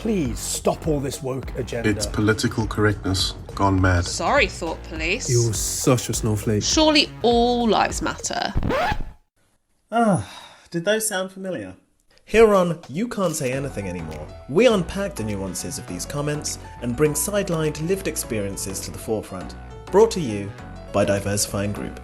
Please stop all this woke agenda. It's political correctness gone mad. Sorry, Thought Police. You're such a snowflake. Surely all lives matter. Did those sound familiar? Here on You Can't Say Anything Anymore, we unpack the nuances of these comments and bring sidelined lived experiences to the forefront. Brought to you by Diversifying Group.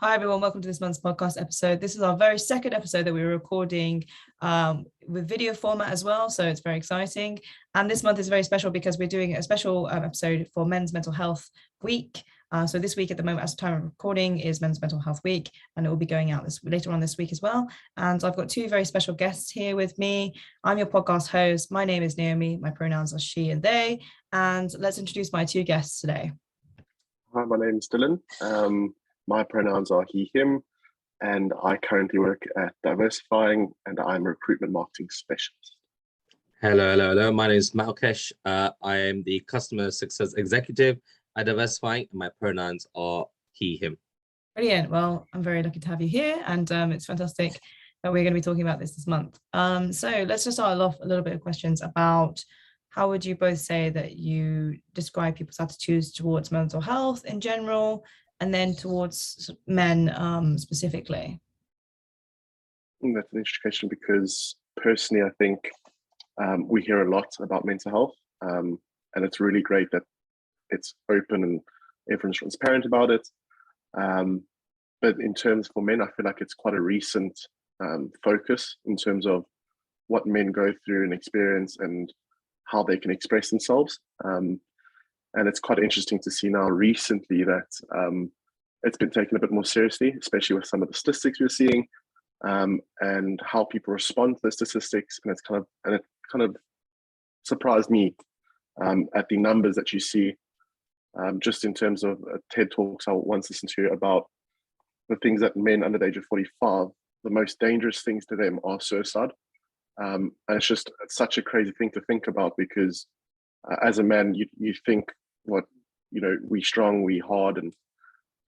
Hi everyone, welcome to this month's podcast episode. This is our very second episode that we're recording with video format as well, so it's very exciting. And this month is very special because we're doing a special episode for Men's Mental Health Week. So this week at the moment, as the time of recording, is Men's Mental Health Week, and it will be going out later on this week as well. And I've got two very special guests here with me. I'm your podcast host. My name is Naomi. My pronouns are she and they. And let's introduce my two guests today. Hi, my name is Dylan. My pronouns are he, him, and I currently work at Diversifying, and I'm a recruitment marketing specialist. Hello. My name is Malkesh. I am the customer success executive at Diversifying, and my pronouns are he, him. Brilliant. Well, I'm very lucky to have you here, and it's fantastic that we're going to be talking about this month. So let's just start off a little bit of questions about how would you both say that you describe people's attitudes towards mental health in general, and then towards men specifically? That's an interesting question because personally, I think we hear a lot about mental health, and it's really great that it's open and everyone's transparent about it. But in terms for men, I feel like it's quite a recent focus in terms of what men go through and experience and how they can express themselves. And it's quite interesting to see now recently that it's been taken a bit more seriously, especially with some of the statistics we're seeing, and how people respond to the statistics. And it kind of surprised me at the numbers that you see, just in terms of TED Talks I once listened to about the things that men under the age of 45, the most dangerous things to them are suicide. And it's such a crazy thing to think about because as a man, you think, we strong, we hard, and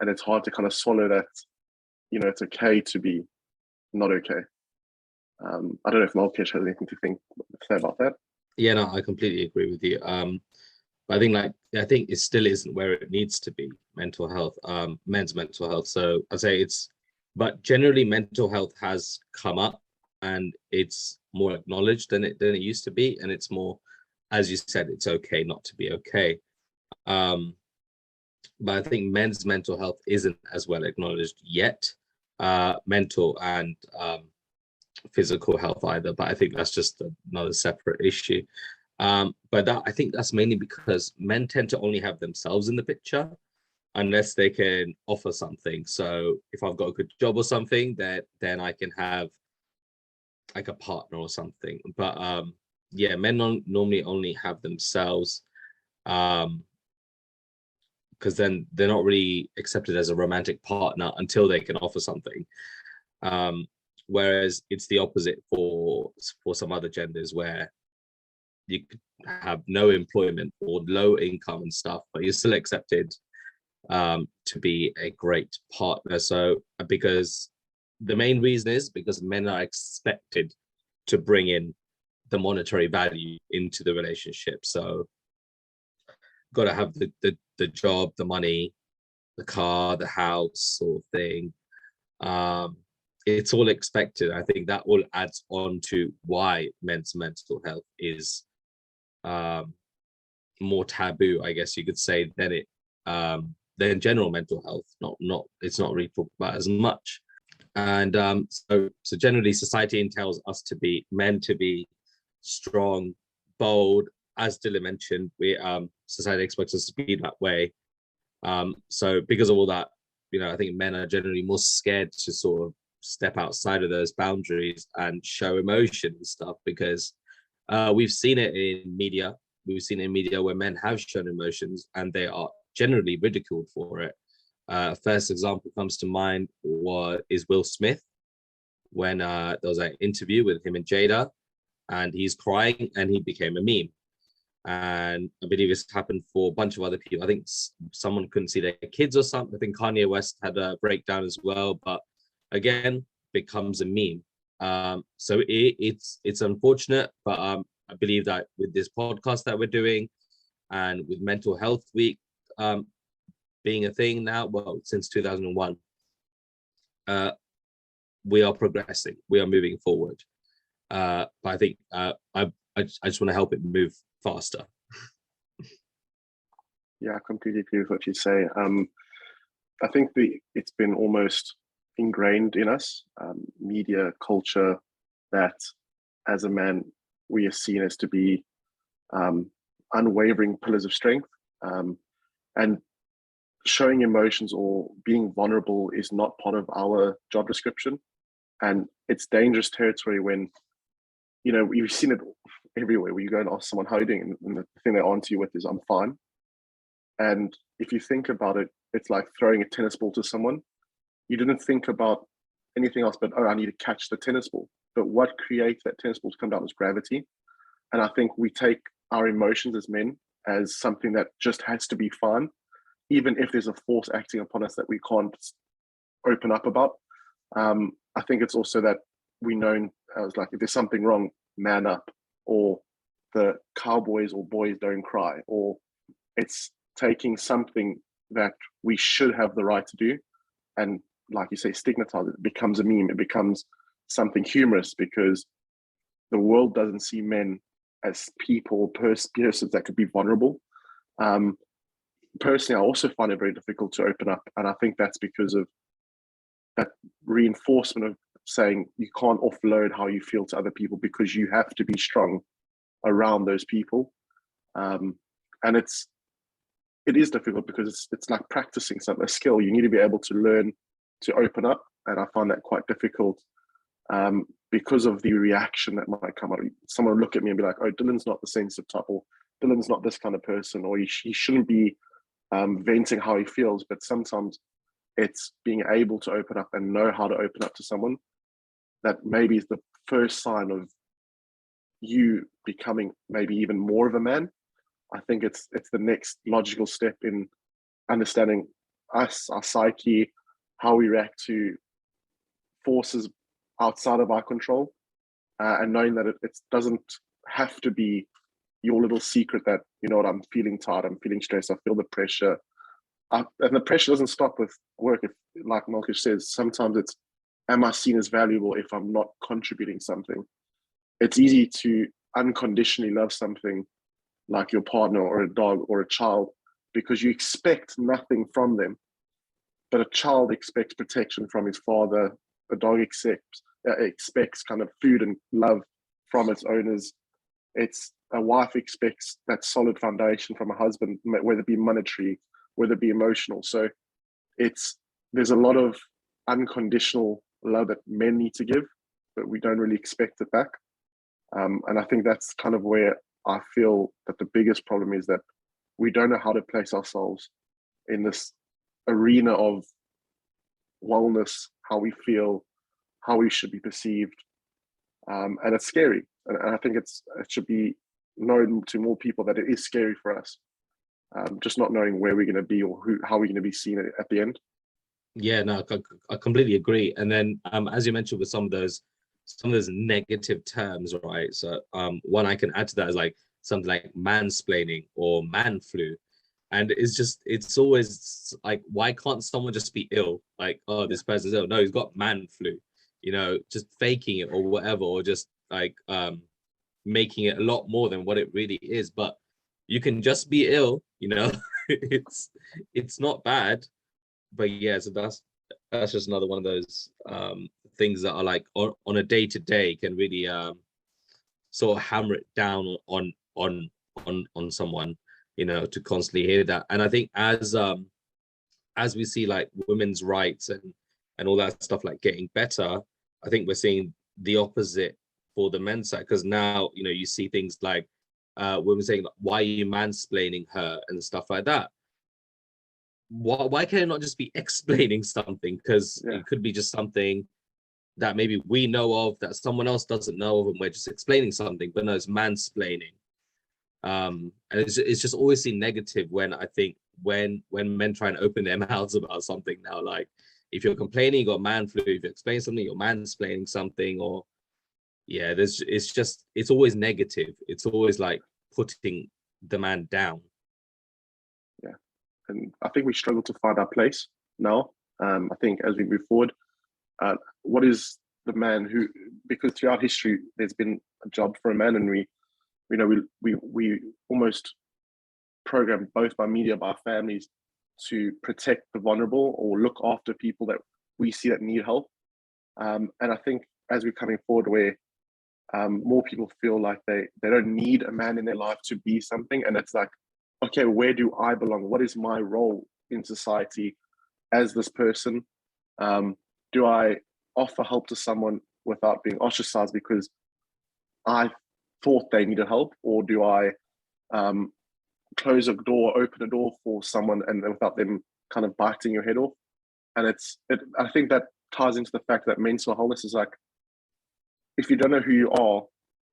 it's hard to kind of swallow that, it's okay to be not okay. I don't know if Malkesh has anything to say about that. Yeah, no, I completely agree with you. But I think it still isn't where it needs to be, mental health, men's mental health. So I say but generally mental health has come up and it's more acknowledged than it used to be. And it's more, as you said, it's okay not to be okay. But I think men's mental health isn't as well acknowledged yet, mental and physical health either. But I think that's just another separate issue. But I think that's mainly because men tend to only have themselves in the picture unless they can offer something. So if I've got a good job or something, then I can have like a partner or something. But men normally only have themselves, because then they're not really accepted as a romantic partner until they can offer something. Whereas it's the opposite for some other genders where you could have no employment or low income and stuff, but you're still accepted to be a great partner. So because the main reason is because men are expected to bring in the monetary value into the relationship. So got to have the job, the money, the car, the house sort of thing. It's all expected. I think that all adds on to why men's mental health is more taboo, I guess you could say, than general mental health. It's not really talked about as much. And so generally society entails us men to be strong, bold. As Dylan mentioned, society expects us to be that way. So because of all that, I think men are generally more scared to sort of step outside of those boundaries and show emotion and stuff, because we've seen it in media. We've seen it in media where men have shown emotions and they are generally ridiculed for it. First example comes to mind is Will Smith, when there was an interview with him and Jada, and he's crying and he became a meme. And I believe it's happened for a bunch of other people. I think someone couldn't see their kids or something. I think Kanye West had a breakdown as well, but again, becomes a meme. So it's unfortunate, but I believe that with this podcast that we're doing, and with Mental Health Week being a thing now, well, since 2001, we are progressing, we are moving forward. But I think I just want to help it move faster. Yeah, I completely agree with what you say. I think it's been almost ingrained in us, media culture, that as a man we are seen as to be unwavering pillars of strength, and showing emotions or being vulnerable is not part of our job description. And it's dangerous territory when, you know, you've seen it everywhere, where you go and ask someone how are you doing, and the thing they answer you with is I'm fine. And if you think about it, it's like throwing a tennis ball to someone. You didn't think about anything else but, oh, I need to catch the tennis ball. But what creates that tennis ball to come down is gravity. And I think we take our emotions as men as something that just has to be fine, even if there's a force acting upon us that we can't open up about. I think it's also that we know, I was like, if there's something wrong, man up, or the cowboys or boys don't cry, or it's taking something that we should have the right to do, and like you say, stigmatize it. It becomes a meme. It becomes something humorous because the world doesn't see men as people, persons that could be vulnerable. Personally, I also find it very difficult to open up, and I think that's because of that reinforcement of saying you can't offload how you feel to other people because you have to be strong around those people. And it is difficult because it's like practicing a skill. You need to be able to learn to open up, and I find that quite difficult because of the reaction that might come out. Someone will look at me and be like, oh, Dylan's not the sensitive type, or Dylan's not this kind of person, or he shouldn't be venting how he feels. But sometimes it's being able to open up and know how to open up to someone that maybe is the first sign of you becoming maybe even more of a man. I think it's the next logical step in understanding us, our psyche, how we react to forces outside of our control, and knowing that it doesn't have to be your little secret that, you know what, I'm feeling tired, I'm feeling stressed, I feel the pressure. And the pressure doesn't stop with work. If, like Malkesh says, sometimes it's, am I seen as valuable if I'm not contributing something? It's easy to unconditionally love something like your partner or a dog or a child because you expect nothing from them. But a child expects protection from his father. A dog expects kind of food and love from its owners. It's a wife expects that solid foundation from a husband, whether it be monetary, whether it be emotional. So there's a lot of unconditional love that men need to give, but we don't really expect it back. And I think that's kind of where I feel that the biggest problem is, that we don't know how to place ourselves in this arena of wellness, how we feel, how we should be perceived. And it's scary. And I think it should be known to more people that it is scary for us. Just not knowing where we're going to be or how we're going to be seen at the end. Yeah, no, I completely agree. And then as you mentioned with some of those negative terms, right? So one I can add to that is like something like mansplaining or man flu. And it's always like, why can't someone just be ill? Like, oh, this person's ill. No, he's got man flu, you know, just faking it or whatever, or just like making it a lot more than what it really is. But you can just be ill, you know. it's not bad. But yeah, so that's just another one of those things that are like on a day-to-day can really sort of hammer it down on someone, you know, to constantly hear that. And I think as we see like women's rights and all that stuff like getting better, I think we're seeing the opposite for the men's side, because now, you know, you see things like women saying, why are you mansplaining her and stuff like that. Why can it not just be explaining something? Because it could be just something that maybe we know of that someone else doesn't know of, and we're just explaining something. But no, it's mansplaining. And it's just always seen negative when I think when men try and open their mouths about something now. Like if you're complaining, you got man flu. If you explain something, you're mansplaining something, or yeah, it's always negative. It's always like putting the man down. Yeah, and I think we struggle to find our place now. I think as we move forward, what is the man who? Because throughout history, there's been a job for a man, and we almost programmed both by media, by families, to protect the vulnerable or look after people that we see that need help. And I think as we're coming forward, where more people feel like they don't need a man in their life to be something, and it's like, okay, where do I belong? What is my role in society as this person? Do I offer help to someone without being ostracized because I thought they needed help, or do I close a door, open a door for someone, and without them kind of biting your head off? And I think that ties into the fact that mental wholeness is like, if you don't know who you are,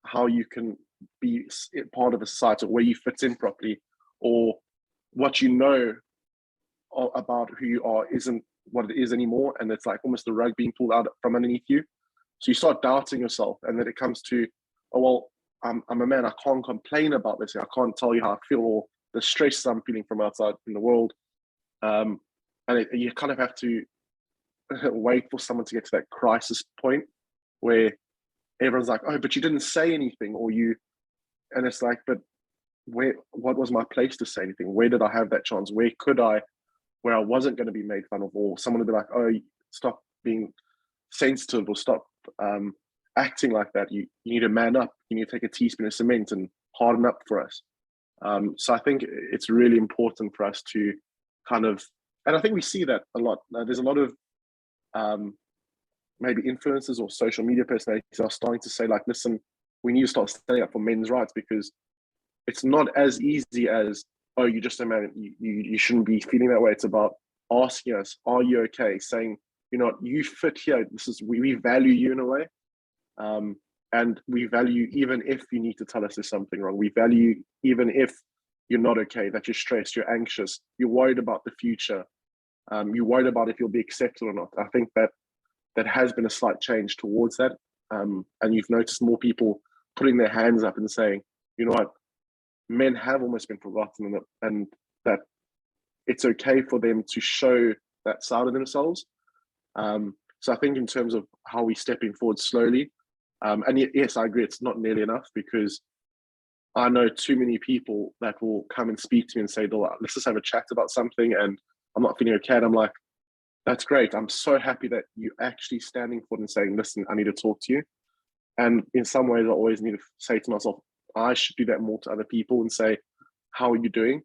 how you can be part of a society where you fit in properly, or what you know about who you are isn't what it is anymore, and it's like almost the rug being pulled out from underneath you. So you start doubting yourself, and then it comes to, oh well, I'm a man, I can't complain about this, I can't tell you how I feel, or the stress I'm feeling from outside in the world. You kind of have to wait for someone to get to that crisis point where everyone's like, oh, but you didn't say anything, and it's like, but what was my place to say anything? Where did I have that chance? Where I wasn't going to be made fun of, or someone would be like, oh, stop being sensitive, or stop acting like that. You need to man up. You need to take a teaspoon of cement and harden up for us. So I think it's really important for us to kind of, and I think we see that a lot. There's a lot of maybe influencers or social media personalities are starting to say like, listen, we need to start standing up for men's rights, because it's not as easy as, oh, you're just a man, you shouldn't be feeling that way. It's about asking us, are you okay? Saying, you fit here. We value you in a way. And we value even if you need to tell us there's something wrong. We value even if you're not okay, that you're stressed, you're anxious, you're worried about the future, you're worried about if you'll be accepted or not. I think that has been a slight change towards that. And you've noticed more people putting their hands up and saying, you know what, men have almost been forgotten, and that it's okay for them to show that side of themselves. So I think in terms of how we're stepping forward slowly, and yes, I agree, it's not nearly enough, because I know too many people that will come and speak to me and say, let's just have a chat about something, and I'm not feeling okay. And I'm like, that's great. I'm so happy that you're actually standing forward and saying, listen, I need to talk to you. And in some ways, I always need to say to myself, I should do that more to other people and say, how are you doing?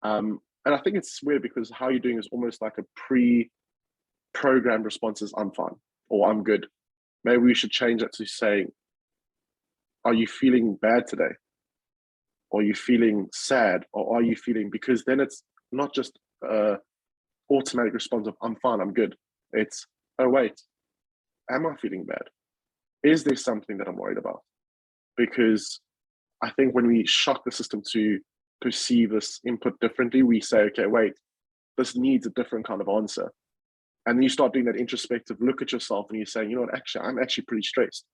And I think it's weird, because how you're doing is almost like a pre-programmed response is, I'm fine, or I'm good. Maybe we should change that to saying, are you feeling bad today? Or are you feeling sad? Or are you feeling, because then it's not just automatic response of, I'm fine, I'm good. It's, oh wait, am I feeling bad? Is there something that I'm worried about? Because I think when we shock the system to perceive this input differently, we say, okay, wait, this needs a different kind of answer. And then you start doing that introspective look at yourself, and you're saying, you know what, actually, I'm actually pretty stressed.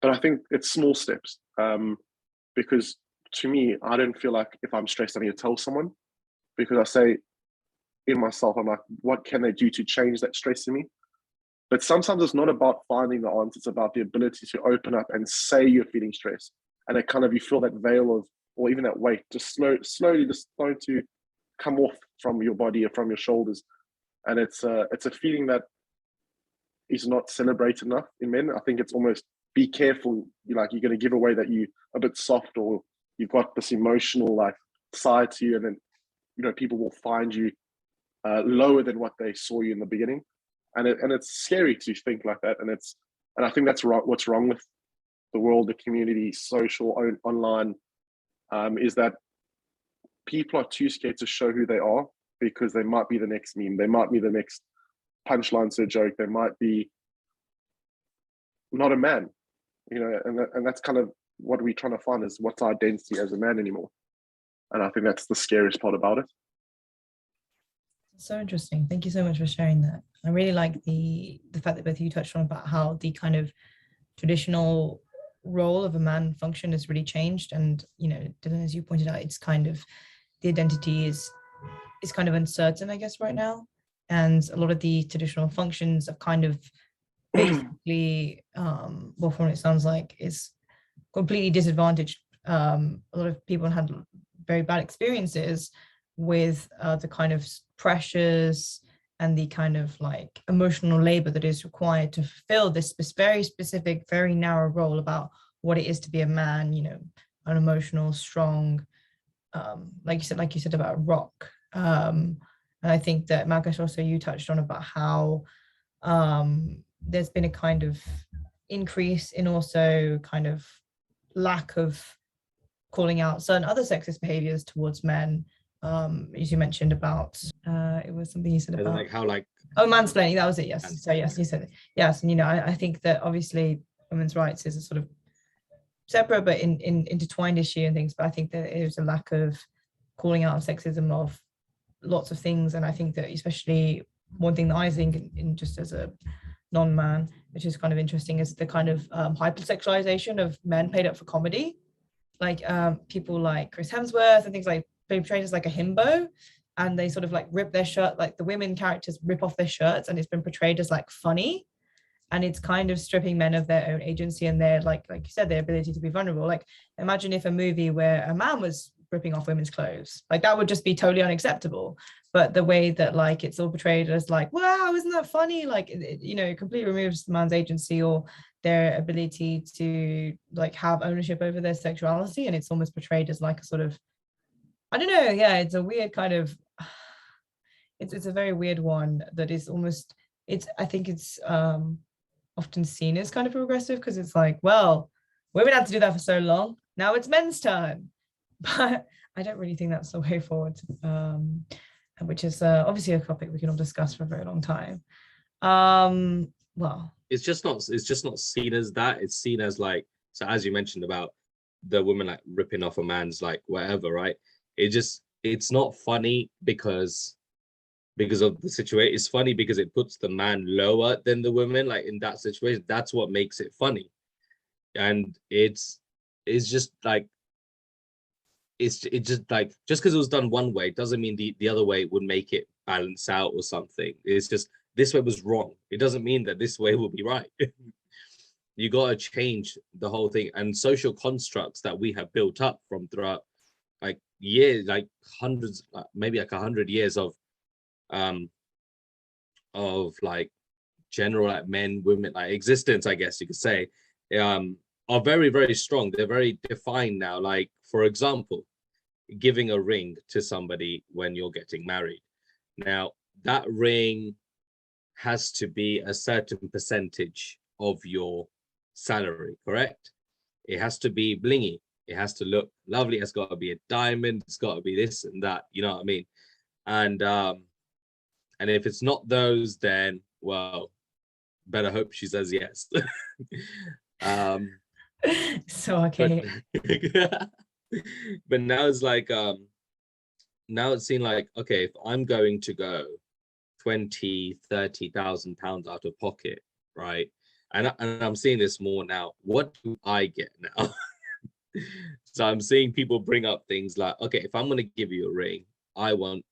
But I think it's small steps, because to me, I don't feel like if I'm stressed, I need to tell someone, because I say in myself, I'm like, what can they do to change that stress in me? But sometimes it's not about finding the answer. It's about the ability to open up and say you're feeling stressed. And it kind of, you feel that veil of, or even that weight, just slowly just starting to come off from your body or from your shoulders. And it's a feeling that is not celebrated enough in men. I think it's almost, be careful, you're going to give away that you a bit soft, or you've got this emotional like side to you, and then people will find you lower than what they saw you in the beginning, and it's scary to think like that. And I think that's what's wrong with the world, the community, social, online, is that people are too scared to show who they are, because they might be the next meme, they might be the next punchline to a joke, they might be not a man, and that's kind of what we're trying to find, is what's our identity as a man anymore. And I think that's the scariest part about it. So interesting. Thank you so much for sharing that. I really like the fact that both of you touched on about how the kind of traditional role of a man function has really changed. And, you know, Dylan, as you pointed out, it's kind of, the identity is kind of uncertain, I guess, right now. And a lot of the traditional functions are kind of basically, well, from what it sounds like, is completely disadvantaged. A lot of people had very bad experiences with the kind of pressures and the kind of like emotional labor that is required to fulfill this very specific, very narrow role about what it is to be a man, you know, an emotional, strong, like you said about rock. And I think that Malkesh, also you touched on about how there's been a kind of increase in also kind of lack of calling out certain other sexist behaviors towards men. As you mentioned about, it was something you said about like how like mansplaining. That was it. Yes. So yes, you said it. Yes, and you know, I think that obviously women's rights is a sort of separate but in intertwined issue and things. But I think that there's a lack of calling out sexism of lots of things, and I think that especially one thing that I think in just as a non-man, which is kind of interesting, is the kind of hypersexualization of men played up for comedy. Like people like Chris Hemsworth and things like portrayed as like a himbo, and they sort of like rip their shirt, like the women characters rip off their shirts, and it's been portrayed as like funny, and it's kind of stripping men of their own agency and their like you said, their ability to be vulnerable. Like imagine if a movie where a man was ripping off women's clothes, like that would just be totally unacceptable. But the way that like it's all portrayed as like, wow, isn't that funny, like you know, it completely removes the man's agency or their ability to like have ownership over their sexuality, and it's almost portrayed as like a sort of, I don't know, yeah, it's a weird kind of, it's a very weird one that is almost, it's, I think it's often seen as kind of progressive because it's like, well, women had to do that for so long, now it's men's turn. But I don't really think that's the way forward, which is obviously a topic we can all discuss for a very long time. Well, it's just not seen as that. It's seen as like, so as you mentioned about the woman like ripping off a man's like whatever, right? It's not funny because of the situation. It's funny because it puts the man lower than the woman, like in that situation. That's what makes it funny. And it's just like, it's just like, just because it was done one way doesn't mean the other way would make it balance out or something. It's just this way was wrong. It doesn't mean that this way will be right. You got to change the whole thing, and social constructs that we have built up from throughout like years, like hundreds, maybe like 100 years of like general like men, women, like existence, I guess you could say, are very, very strong. They're very defined now. Like, for example, giving a ring to somebody when you're getting married. Now, that ring has to be a certain percentage of your salary, correct? It has to be blingy. It has to look lovely. It's got to be a diamond. It's got to be this and that. You know what I mean? And if it's not those, then, well, better hope she says yes. So okay. But now it's like now it's seen like, okay, if I'm going to go 20,000-30,000 pounds out of pocket, right, and I'm seeing this more now, what do I get now? So I'm seeing people bring up things like, okay, if I'm going to give you a ring, I want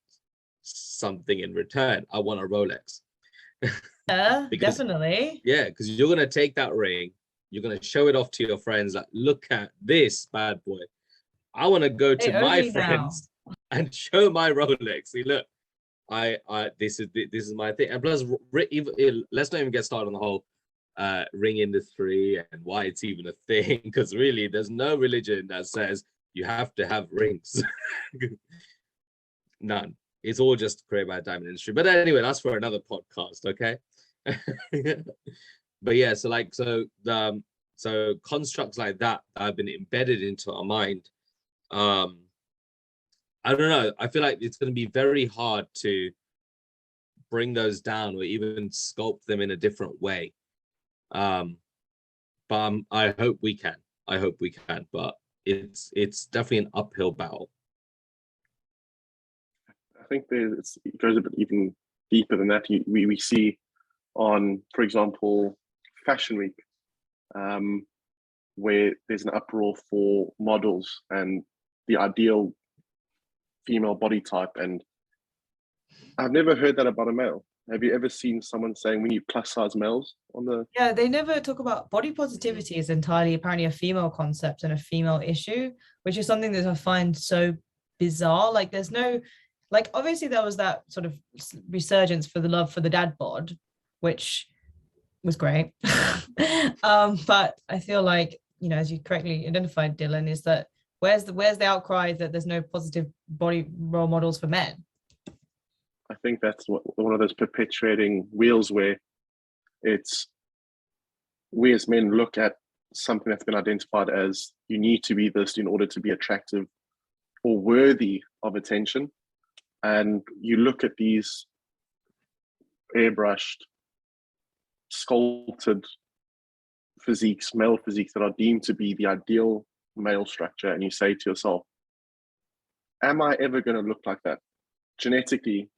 something in return. I want a Rolex. Because, definitely. yeah, because you're going to take that ring, you're going to show it off to your friends, like, look at this bad boy. I want to go to my friends and show my Rolex. See, look, this is my thing. And plus, let's not even get started on the whole ring industry and why it's even a thing, because really there's no religion that says you have to have rings. None. It's all just created by the diamond industry. But anyway, that's for another podcast, okay? But yeah, so constructs like that have been embedded into our mind. I don't know. I feel like it's going to be very hard to bring those down or even sculpt them in a different way. But I hope we can. But it's definitely an uphill battle. I think it goes a bit even deeper than that. We see on, for example, Fashion Week, where there's an uproar for models and the ideal female body type. And I've never heard that about a male. Have you ever seen someone saying we need plus size males on the? Yeah, they never talk about body positivity is entirely apparently a female concept and a female issue, which is something that I find so bizarre. Like there's no, like obviously there was that sort of resurgence for the love for the dad bod, which was great. But I feel like, you know, as you correctly identified, Dylan, is that where's the outcry that there's no positive body role models for men? I think that's one of those perpetuating wheels where it's we as men look at something that's been identified as you need to be this in order to be attractive or worthy of attention. And you look at these airbrushed, sculpted physiques, male physiques that are deemed to be the ideal male structure, and you say to yourself, am I ever going to look like that? Genetically,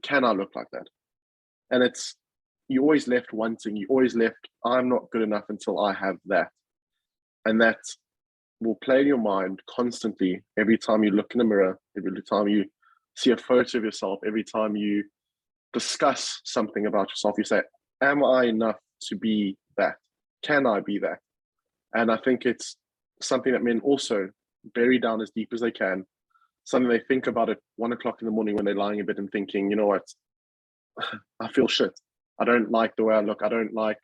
can I look like that? And it's, you always left wanting, you always left, I'm not good enough until I have that. And that will play in your mind constantly every time you look in the mirror, every time you see a photo of yourself, every time you discuss something about yourself, you say, am I enough to be that? Can I be that? And I think it's something that men also bury down as deep as they can, something they think about at 1 o'clock in the morning when they're lying in bed and thinking, you know what, I feel shit. I don't like the way I look. I don't like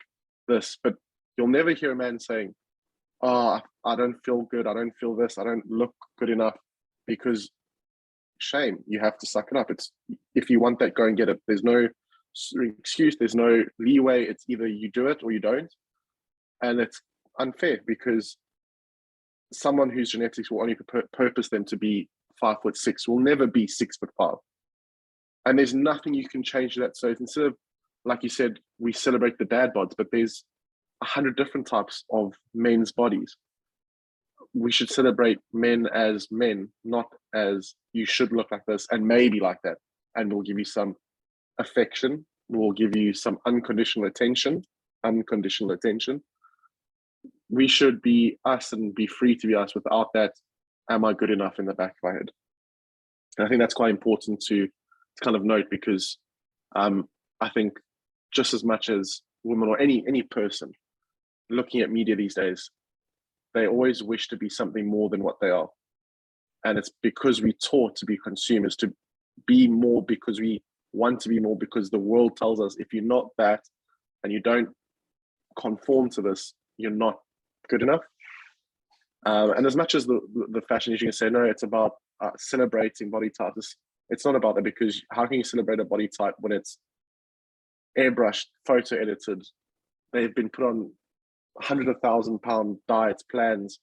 this. But you'll never hear a man saying, oh, I don't feel good. I don't feel this. I don't look good enough, because shame, you have to suck it up. It's, if you want that, go and get it. There's no excuse. There's no leeway. It's either you do it or you don't. And it's unfair because someone whose genetics will only purpose them to be 5'6" will never be 6'5". And there's nothing you can change that. So instead of, like you said, we celebrate the dad bods, but there's 100 different types of men's bodies. We should celebrate men as men, not as you should look like this and maybe like that. And we'll give you some affection. We'll give you some unconditional attention. We should be us and be free to be us without that, am I good enough in the back of my head? And I think that's quite important to kind of note, because I think just as much as women or any person looking at media these days, they always wish to be something more than what they are. And it's because we're taught to be consumers, to be more because we want to be more, because the world tells us if you're not that and you don't conform to this, you're not good enough. And as much as the fashion is, you can say, no, it's about celebrating body types. It's not about that, because how can you celebrate a body type when it's airbrushed, photo edited? They've been put on 100,000-pound diets, plans.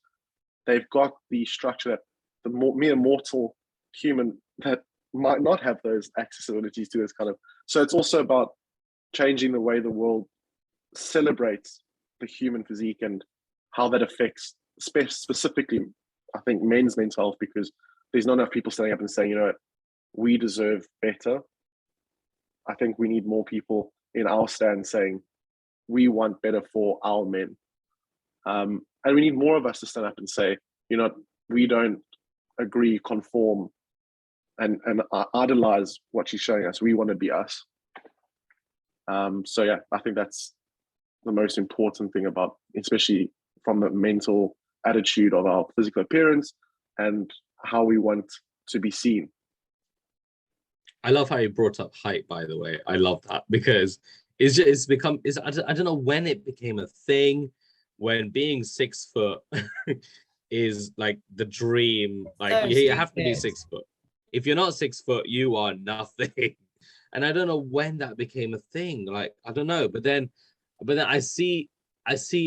They've got the structure that the mere mortal human that might not have those accessibilities to this kind of. So it's also about changing the way the world celebrates the human physique and how that affects specifically, I think, men's mental health, because there's not enough people standing up and saying, you know, we deserve better. I think we need more people in our stand saying we want better for our men. And we need more of us to stand up and say, you know, we don't agree, conform, and idolize what she's showing us. We want to be us. So yeah, I think that's the most important thing about, especially from the mental attitude of our physical appearance and how we want to be seen. I love how you brought up height, by the way. I love that, because it's become, I don't know when it became a thing, when being 6 foot is like the dream. Like you have to be 6 foot. If you're not 6 foot, you are nothing. And I don't know when that became a thing. Like, I don't know. But then I see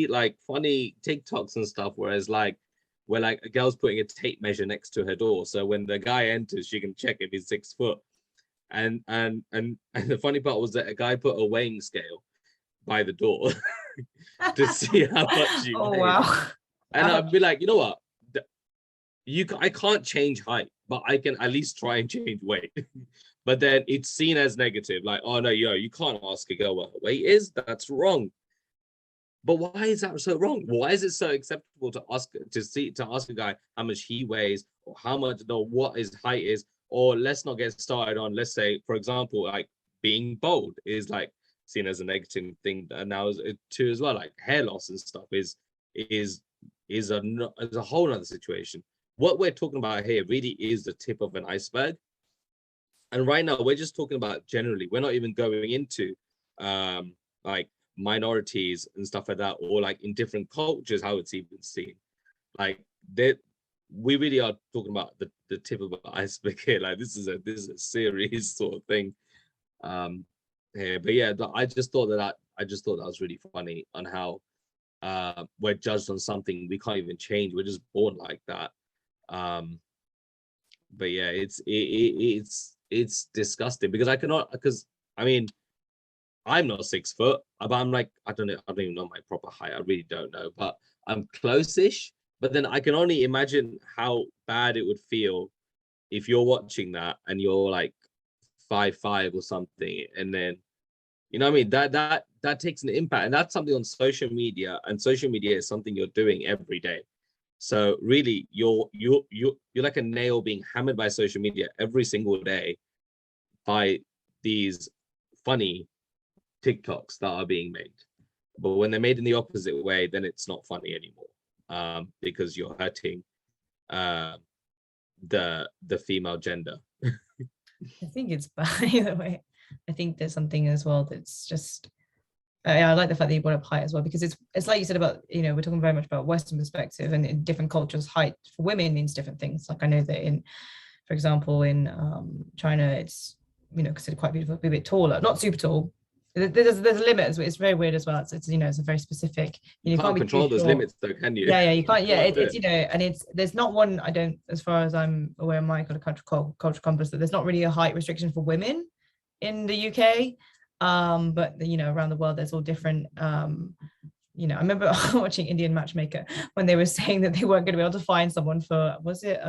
like funny TikToks and stuff, where like a girl's putting a tape measure next to her door, so when the guy enters, she can check if he's 6 foot. And the funny part was that a guy put a weighing scale by the door to see how much you weigh. Wow. And I'd be like, you know what? I can't change height, but I can at least try and change weight. But then it's seen as negative, like, oh no, you can't ask a girl what her weight is. That's wrong. But why is that so wrong? Why is it so acceptable to ask a guy how much he weighs, or how much, or what his height is? Or let's not get started on, let's say, for example, like being bald is like seen as a negative thing now too as well. Like hair loss and stuff is a whole other situation. What we're talking about here really is the tip of an iceberg. And right now we're just talking about generally. We're not even going into like minorities and stuff like that, or like in different cultures how it's even seen. Like that, we really are talking about the tip of the iceberg here. Like this is a serious sort of thing here. But yeah, I just thought that was really funny on how we're judged on something we can't even change. We're just born like that. But yeah, it's disgusting because I mean, I'm not 6 foot, but I'm like, I don't even know my proper height. I really don't know, but I'm close-ish. But then I can only imagine how bad it would feel if you're watching that and you're like 5'5" or something, and then, you know what I mean? That takes an impact, and that's something on social media, and social media is something you're doing every day. So really, you're like a nail being hammered by social media every single day by these funny TikToks that are being made. But when they're made in the opposite way, then it's not funny anymore, because you're hurting the female gender. I think it's bad either way. I think there's something as well that's just, I like the fact that you brought up height as well, because it's like you said about, you know, we're talking very much about Western perspective, and in different cultures, height for women means different things. Like I know that for example, in China, it's, you know, considered quite beautiful to be a bit taller, not super tall. There's a limit. It's very weird as well. It's you know, it's a very specific. You can't control those limits though, can you? Yeah, you can't. Yeah, it's you know, and there's not one. I don't, as far as I'm aware, of my kind of cultural compass, that there's not really a height restriction for women in the UK. But you know, around the world, there's all different. You know, I remember watching Indian Matchmaker when they were saying that they weren't going to be able to find someone for, was it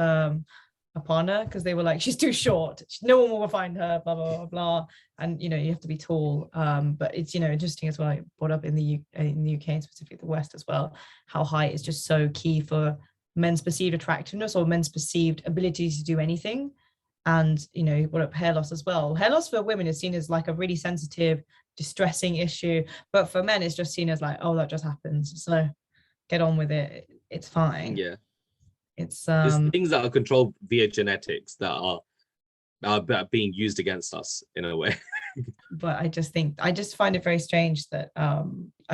Aparna, because they were like, she's too short, no one will find her, blah blah blah blah. And you know, you have to be tall. But it's, you know, interesting as well, I brought up in the UK and specifically the West as well, how height is just so key for men's perceived attractiveness or men's perceived ability to do anything. And you know, you brought up hair loss as well. Hair loss for women is seen as like a really sensitive, distressing issue, but for men it's just seen as like, oh, that just happens, so get on with it, it's fine. Yeah, it's things that are controlled via genetics that are being used against us in a way. But I just find it very strange that I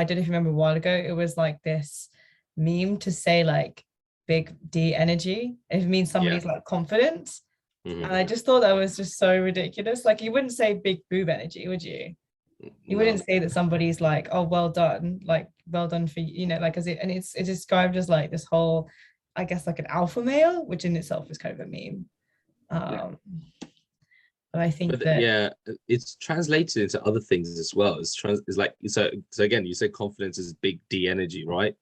don't know if you remember a while ago, it was like this meme to say like big D energy, it means somebody's like confident. Mm-hmm. And I just thought that was just so ridiculous. Like you wouldn't say big boob energy, would you? You wouldn't say that somebody's like, oh, well done, like well done for you, you know, like, it's described as like this whole, I guess, like an alpha male, which in itself is kind of a meme. But I think it's translated into other things as well. It's like, so again, you say confidence is big D energy, right?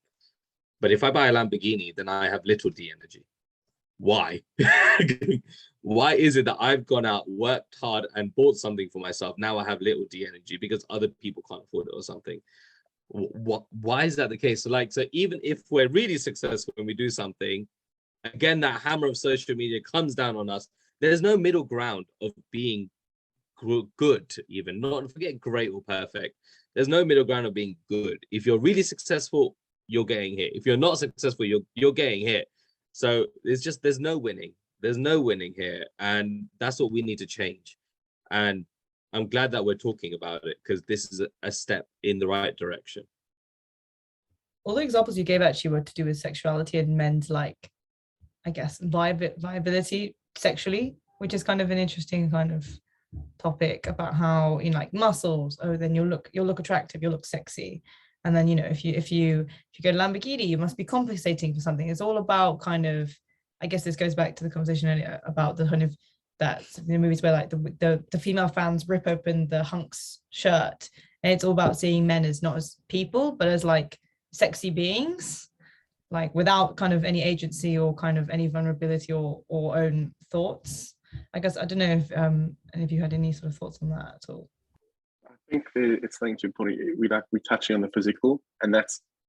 But if I buy a Lamborghini, then I have little D energy. Why? Why is it that I've gone out, worked hard, and bought something for myself? Now I have little D energy because other people can't afford it or something. Why is that the case? So even if we're really successful when we do something, again, that hammer of social media comes down on us. There's no middle ground of being good, even not forget great or perfect. There's no middle ground of being good. If you're really successful, you're getting hit. If you're not successful, you're getting hit. So there's no winning. There's no winning here. And that's what we need to change. And I'm glad that we're talking about it, because this is a step in the right direction. All the examples you gave actually were to do with sexuality and men's, like, I guess, viability sexually, which is kind of an interesting kind of topic about how, you know, like muscles, oh, then you'll look attractive, you'll look sexy. And then, you know, if you go to Lamborghini, you must be compensating for something. It's all about kind of, I guess this goes back to the conversation earlier about the kind of that the movies where like the female fans rip open the hunk's shirt, and it's all about seeing men as not as people, but as like sexy beings, like without kind of any agency or kind of any vulnerability or own thoughts. I guess I don't know if any of you had any sort of thoughts on that at all. I think it's linked to point. We're touching on the physical, and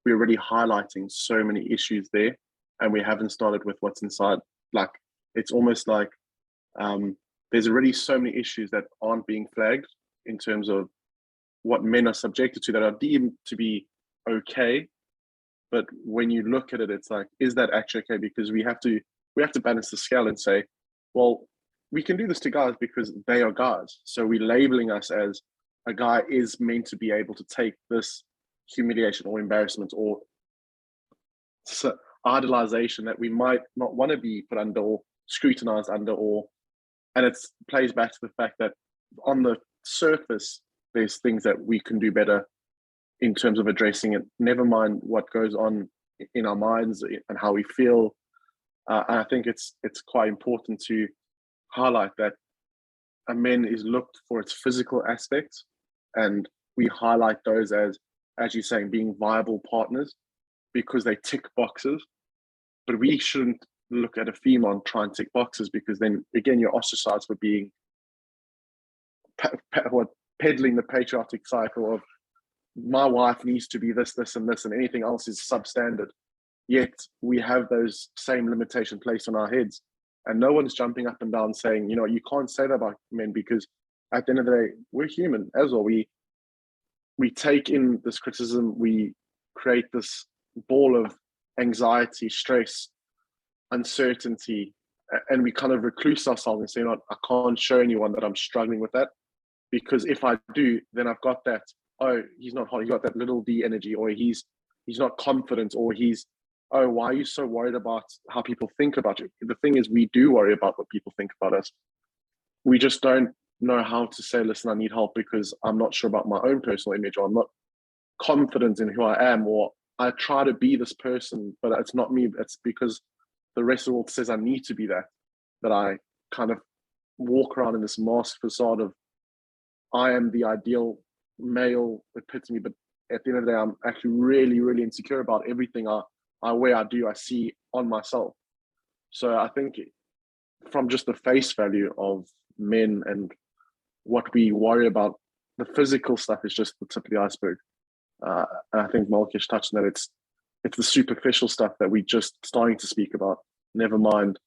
we're already highlighting so many issues there, and we haven't started with what's inside. Like, it's almost like there's already so many issues that aren't being flagged in terms of what men are subjected to that are deemed to be okay. But when you look at it, it's like, is that actually okay? Because we have to balance the scale and say, well, we can do this to guys because they are guys. So we're labeling us as a guy is meant to be able to take this humiliation or embarrassment or idolization that we might not want to be put under or scrutinized under, and it plays back to the fact that on the surface, there's things that we can do better in terms of addressing it, never mind what goes on in our minds and how we feel. And I think it's quite important to highlight that a man is looked for its physical aspects, and we highlight those as you're saying, being viable partners because they tick boxes. But we shouldn't look at a female and try and tick boxes, because then again you're ostracized for being peddling the patriotic cycle of my wife needs to be this, this, and this, and anything else is substandard. Yet we have those same limitations placed on our heads, and no one's jumping up and down saying, you can't say that about men, because at the end of the day, we're human as well. We take in this criticism, we create this ball of anxiety, stress, uncertainty, and we kind of recluse ourselves and say, I can't show anyone that I'm struggling with that, because if I do, then I've got that, oh, he's not hot, he's got that little D energy, or he's not confident, or oh, why are you so worried about how people think about you? The thing is, we do worry about what people think about us. We just don't know how to say, listen, I need help because I'm not sure about my own personal image, or I'm not confident in who I am, or I try to be this person, but it's not me. It's because the rest of the world says I need to be that I kind of walk around in this masked facade of I am the ideal male epitome, but at the end of the day, I'm actually really, really insecure about everything I wear, I see on myself. So I think from just the face value of men and what we worry about, the physical stuff is just the tip of the iceberg. And I think Malkesh touched on that. It's the superficial stuff that we're just starting to speak about. Never mind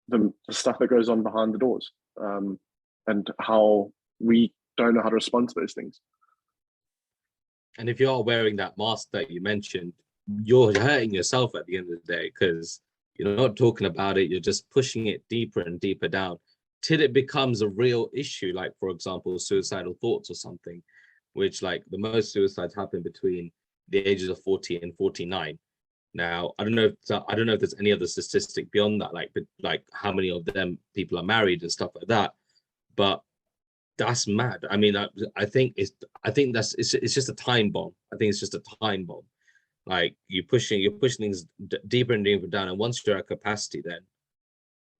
the stuff that goes on behind the doors, and how we don't know how to respond to those things. And if you are wearing that mask that you mentioned, you're hurting yourself at the end of the day, because you're not talking about it. You're just pushing it deeper and deeper down till it becomes a real issue. Like, for example, suicidal thoughts or something, which, like, the most suicides happen between the ages of 40 and 49. Now, I don't know if there's any other statistic beyond that, like how many of them people are married and stuff like that. But that's mad. I mean, I think it's just a time bomb. I think it's just a time bomb. Like, you're pushing things deeper and deeper down, and once you're at capacity,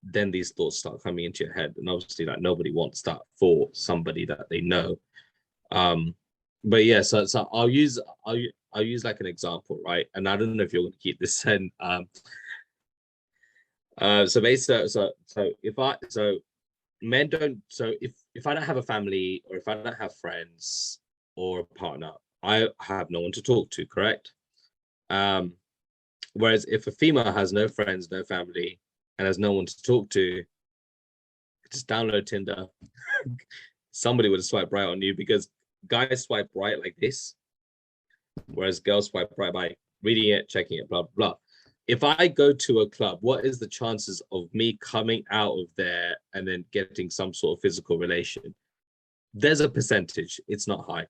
then these thoughts start coming into your head, and obviously, like, nobody wants that for somebody that they know. But yeah, so I'll use like an example, right? And I don't know if you're going to keep this in. So basically, if I don't have a family, or if I don't have friends or a partner, I have no one to talk to, correct? Whereas if a female has no friends, no family, and has no one to talk to, just download Tinder. Somebody would swipe right on you, because guys swipe right like this, whereas girls swipe right by reading it, checking it, blah, blah, blah. If I go to a club, what is the chances of me coming out of there and then getting some sort of physical relation? There's a percentage. It's not high.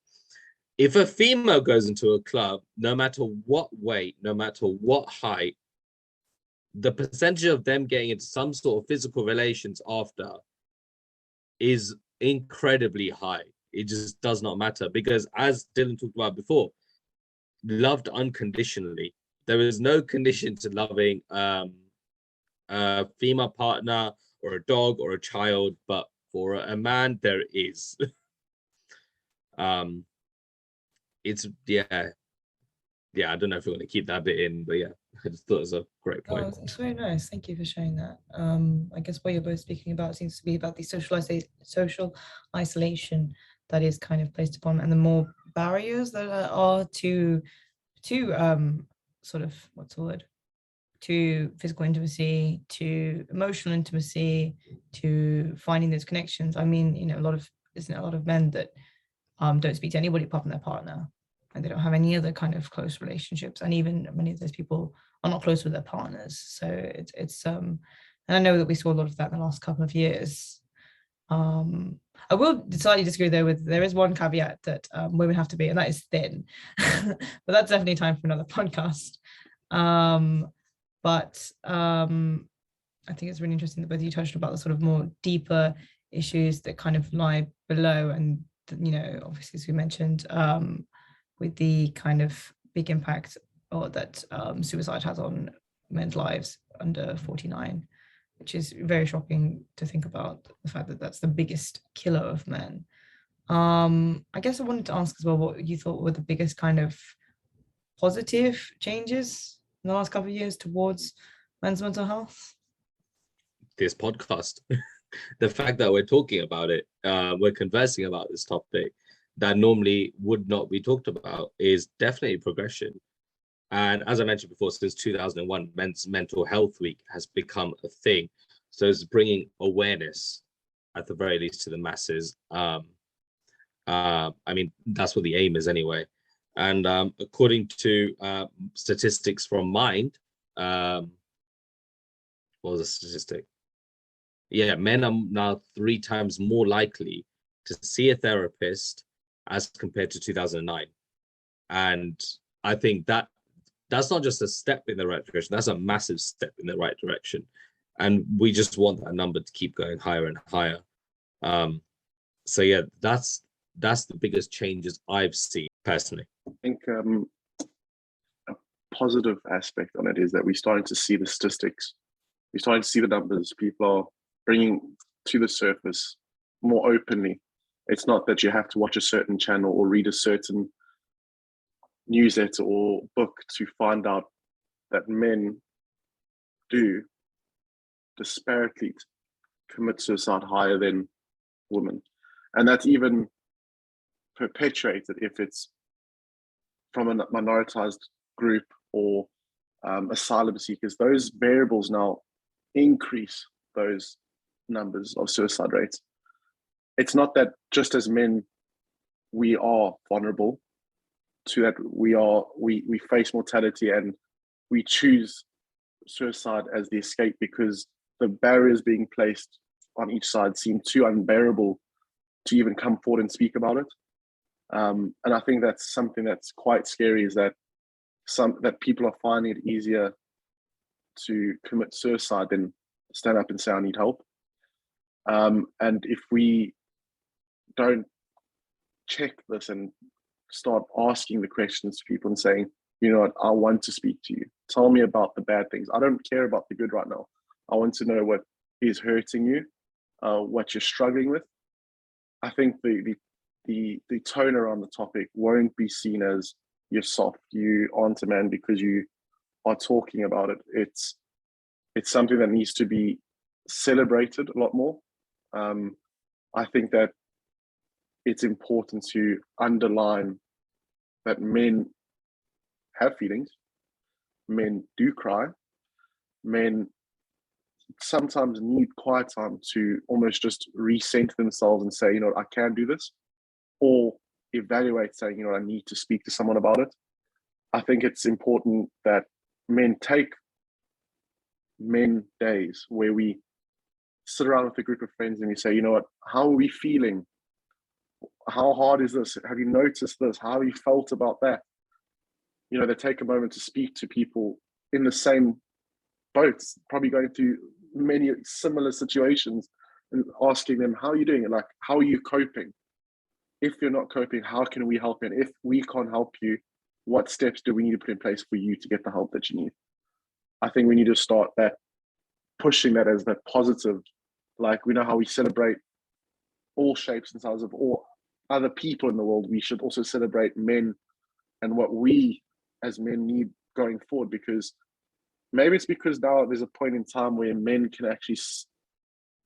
If a female goes into a club, no matter what weight, no matter what height, the percentage of them getting into some sort of physical relations after is incredibly high. It just does not matter, because, as Dylan talked about before, loved unconditionally. There is no condition to loving a female partner or a dog or a child, but for a man, there is. It's I don't know if we're going to keep that bit in, but yeah, I just thought it was a great point. Oh, it's very nice. Thank you for sharing that. I guess what you're both speaking about seems to be about the social isolation that is kind of placed upon, and the more barriers that are to sort of, what's the word, to physical intimacy, to emotional intimacy, to finding those connections. I mean, you know, isn't it a lot of men that don't speak to anybody apart from their partner, and they don't have any other kind of close relationships, and even many of those people are not close with their partners. So it's and I know that we saw a lot of that in the last couple of years. I will slightly disagree though with, there is one caveat that women have to be, and that is thin. But that's definitely time for another podcast. But I think it's really interesting that both you touched about the sort of more deeper issues that kind of lie below, and you know, obviously, as we mentioned, with the kind of big impact or that suicide has on men's lives under 49, which is very shocking to think about, the fact that that's the biggest killer of men. I guess I wanted to ask as well what you thought were the biggest kind of positive changes in the last couple of years towards men's mental health. This podcast, the fact that we're talking about it, we're conversing about this topic that normally would not be talked about, is definitely progression. And as I mentioned before, since 2001, Men's Mental Health Week has become a thing. So it's bringing awareness, at the very least, to the masses. I mean, that's what the aim is anyway. And according to statistics from Mind, what was the statistic? Yeah, men are now 3 times more likely to see a therapist as compared to 2009. And I think that's not just a step in the right direction, that's a massive step in the right direction. And we just want that number to keep going higher and higher. So yeah, that's the biggest changes I've seen personally. I think a positive aspect on it is that we're starting to see the statistics. We're starting to see the numbers. People are bringing to the surface more openly. It's not that you have to watch a certain channel or read a certain newsletter or book to find out that men do disparately commit suicide higher than women. And that's even perpetuated if it's from a minoritized group or asylum seekers. Those variables now increase those numbers of suicide rates. It's not that just as men we are vulnerable to that, we face mortality and we choose suicide as the escape because the barriers being placed on each side seem too unbearable to even come forward and speak about it. And I think that's something that's quite scary, is that that people are finding it easier to commit suicide than stand up and say, I need help. And if we don't check this and start asking the questions to people and saying, you know what, I want to speak to you. Tell me about the bad things. I don't care about the good right now. I want to know what is hurting you, what you're struggling with. I think the tone around the topic won't be seen as you're soft, you aren't a man because you are talking about it. It's something that needs to be celebrated a lot more. I think that it's important to underline that men have feelings, men do cry, men sometimes need quiet time to almost just recenter themselves and say, you know, I can do this, or evaluate saying, you know, I need to speak to someone about it. I think it's important that men take men days where we sit around with a group of friends and we say, you know what, how are we feeling? How hard is this? Have you noticed this? How have you felt about that? You know, they take a moment to speak to people in the same boats, probably going through many similar situations, and asking them, how are you doing? And like, how are you coping? If you're not coping, how can we help? And if we can't help you, what steps do we need to put in place for you to get the help that you need? I think we need to start that, pushing that as that positive. Like, we know how we celebrate all shapes and sizes of all other people in the world. We should also celebrate men and what we as men need going forward, because maybe it's because now there's a point in time where men can actually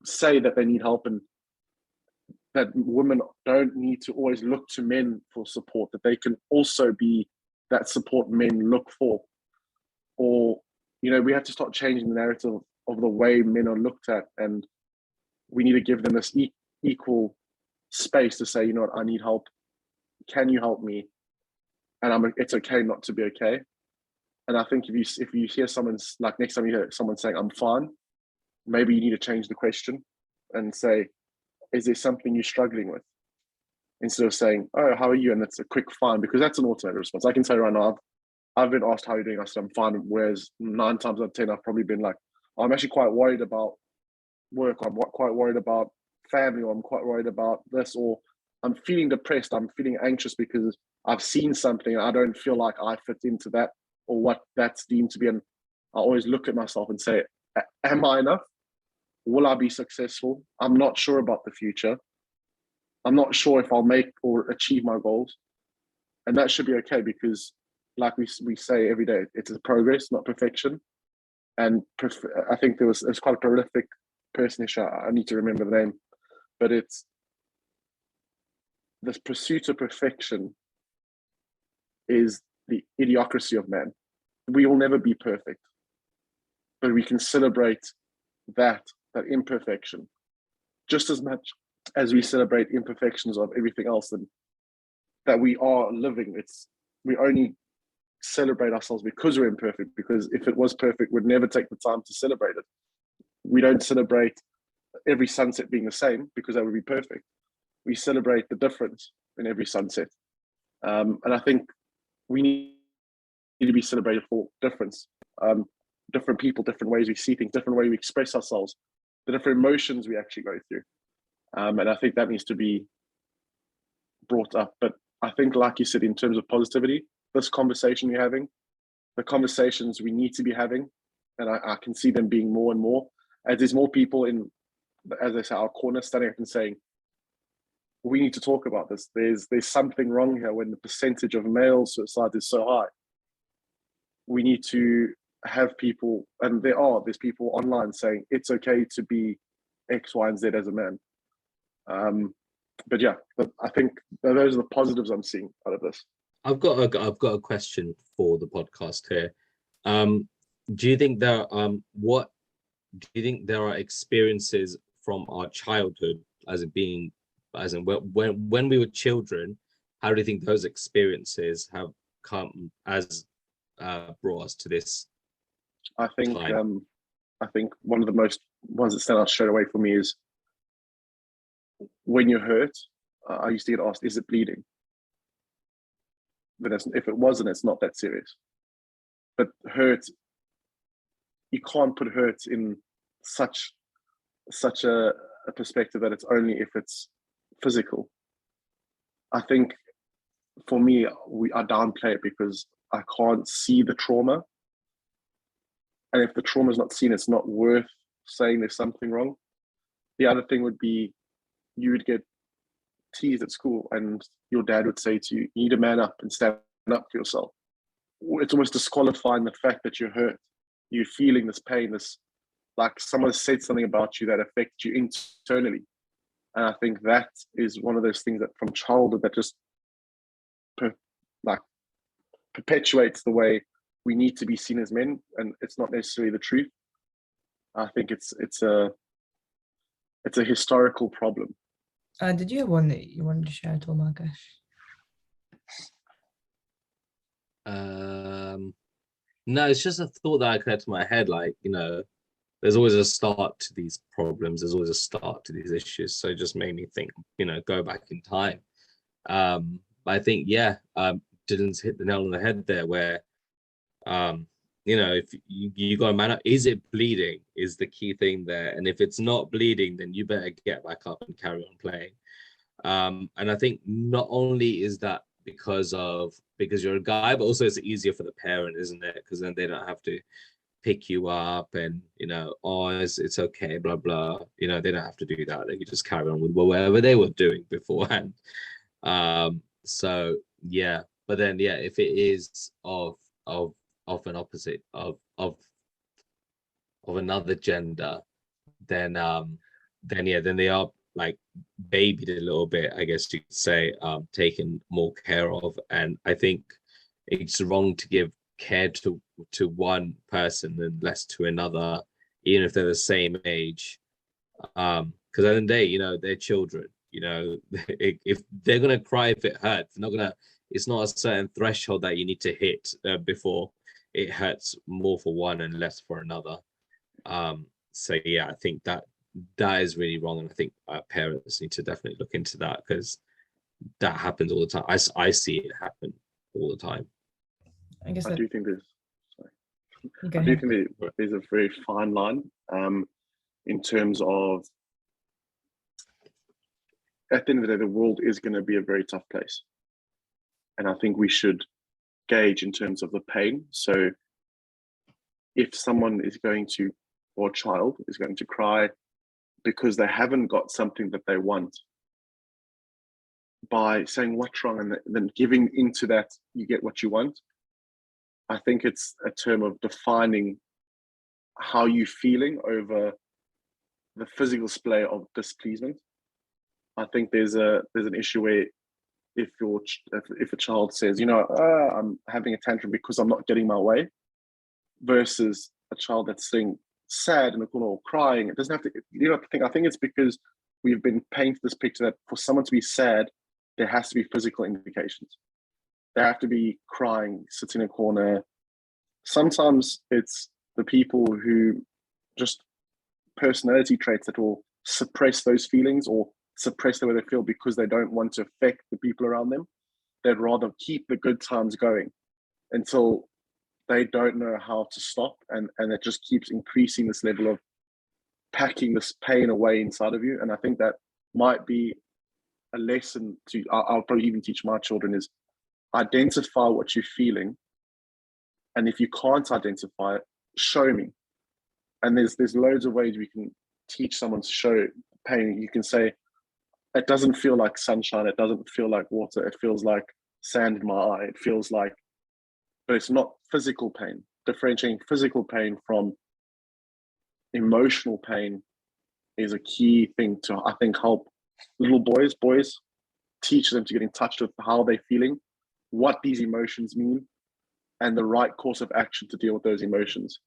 say that they need help, and that women don't need to always look to men for support, that they can also be that support men look for. Or, we have to start changing the narrative of the way men are looked at, and we need to give them this equal space to say, what, I need help. Can you help me? And it's okay not to be okay. And I think if you hear someone's, like, next time you hear someone saying I'm fine, maybe you need to change the question and say, is there something you're struggling with? Instead of saying, oh, how are you? And it's a quick fine, because that's an automated response. I can tell you right now, I've been asked how you're doing. I said I'm fine. Whereas 9 times out of 10, I've probably been like, I'm actually quite worried about work. I'm quite worried about family, or I'm quite worried about this, or I'm feeling depressed. I'm feeling anxious because I've seen something and I don't feel like I fit into that, or what that's deemed to be. And I always look at myself and say, am I enough? Will I be successful? I'm not sure about the future. I'm not sure if I'll make or achieve my goals. And that should be okay, because like we say every day, it's a progress, not perfection. And I think there's quite a prolific person, I need to remember the name, but it's this pursuit of perfection is the idiocracy of man. We will never be perfect, but we can celebrate that imperfection just as much as we celebrate imperfections of everything else, and that we are living. We only celebrate ourselves because we're imperfect, because if it was perfect, we'd never take the time to celebrate it. We don't celebrate every sunset being the same, because that would be perfect. We celebrate the difference in every sunset. And I think we need to be celebrated for difference. Different people, different ways we see things, different way we express ourselves, the different emotions we actually go through. And I think that needs to be brought up. But I think, like you said, in terms of positivity, this conversation we're having, the conversations we need to be having, and I can see them being more and more, as there's more people in, as I say, our corner standing up and saying, we need to talk about this. There's something wrong here when the percentage of male suicide is so high. We need to have people, and there's people online saying it's okay to be X, Y, and Z as a man. But yeah, I think those are the positives I'm seeing out of this. I've got a question for the podcast here. Do you think there are experiences from our childhood, as in when we were children? How do you think those experiences have come as brought us to this? I think one of the most ones that stand out straight away for me is when you're hurt. I used to get asked, "Is it bleeding?" But if it wasn't, it's not that serious. But hurt, you can't put hurt in such a perspective that it's only if it's physical. I think for me, I downplay it because I can't see the trauma. And if the trauma is not seen, it's not worth saying there's something wrong. The other thing would be, you would get teased at school and your dad would say to you, you need to man up and stand up for yourself. It's almost disqualifying the fact that you're hurt. You're feeling this pain, this, like someone said something about you that affects you internally. And I think that is one of those things that from childhood that just perpetuates the way we need to be seen as men, and it's not necessarily the truth. I think it's a historical problem. Did you have one that you wanted to share at all, Malkesh? No, it's just a thought that occurred to my head. Like, there's always a start to these problems. There's always a start to these issues. So it just made me think, go back in time. But I think, Dylan's hit the nail on the head there, where, if you got a man up, is it bleeding is the key thing there. And if it's not bleeding, then you better get back up and carry on playing. And I think not only is that because you're a guy, but also it's easier for the parent, isn't it? Because then they don't have to pick you up and, it's okay, blah, blah. They don't have to do that. They can just carry on with whatever they were doing beforehand. So, yeah. But then, if it is of an opposite of another gender, then they are like babied a little bit, I guess you could say, taken more care of. And I think it's wrong to give care to one person and less to another, even if they're the same age. Because at the end of the day, you know, they're children. You know, if they're gonna cry if it hurts, they're not gonna. It's not a certain threshold that you need to hit before it hurts more for one and less for another. So yeah, I think that is really wrong, and I think parents need to definitely look into that, because that happens all the time. I see it happen all the time. I guess I do think there's you go I do ahead. think there's a very fine line in terms of, at the end of the day, the world is going to be a very tough place. And I think we should gauge in terms of the pain. So if someone is going to, or a child is going to cry because they haven't got something that they want, by saying what's wrong and then giving into that, you get what you want, I think it's a term of defining how you're feeling over the physical display of displeasement. I think there's an issue where if a child says, you know, I'm having a tantrum because I'm not getting my way, versus a child that's sitting sad in a corner or crying, it doesn't have to. You don't have to think. I think it's because we've been painted this picture that for someone to be sad, there has to be physical indications. They have to be crying, sitting in a corner. Sometimes it's the people who just personality traits that will suppress those feelings or suppress the way they feel because they don't want to affect the people around them. They'd rather keep the good times going until they don't know how to stop, and it just keeps increasing this level of packing this pain away inside of you. And I think that might be a lesson to I'll probably even teach my children is identify what you're feeling, and if you can't identify it, show me. And there's loads of ways we can teach someone to show pain. You can say, it doesn't feel like sunshine, it doesn't feel like water, it feels like sand in my eye, it feels like, but it's not physical pain. Differentiating physical pain from emotional pain is a key thing to, I think, help little boys, teach them to get in touch with how they're feeling, what these emotions mean, and the right course of action to deal with those emotions.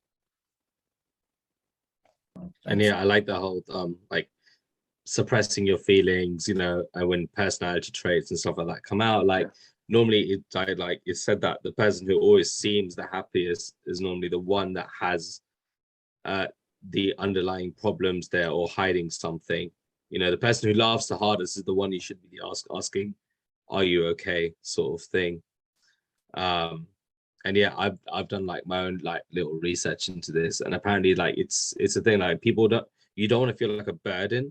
And yeah, I like the whole like suppressing your feelings, you know, and when personality traits and stuff like that come out, like normally it's said that the person who always seems the happiest is normally the one that has the underlying problems there or hiding something. You know, the person who laughs the hardest is the one you should be asking, are you okay, sort of thing. And yeah, I've done like my own like little research into this, and apparently like it's a thing, like you don't want to feel like a burden,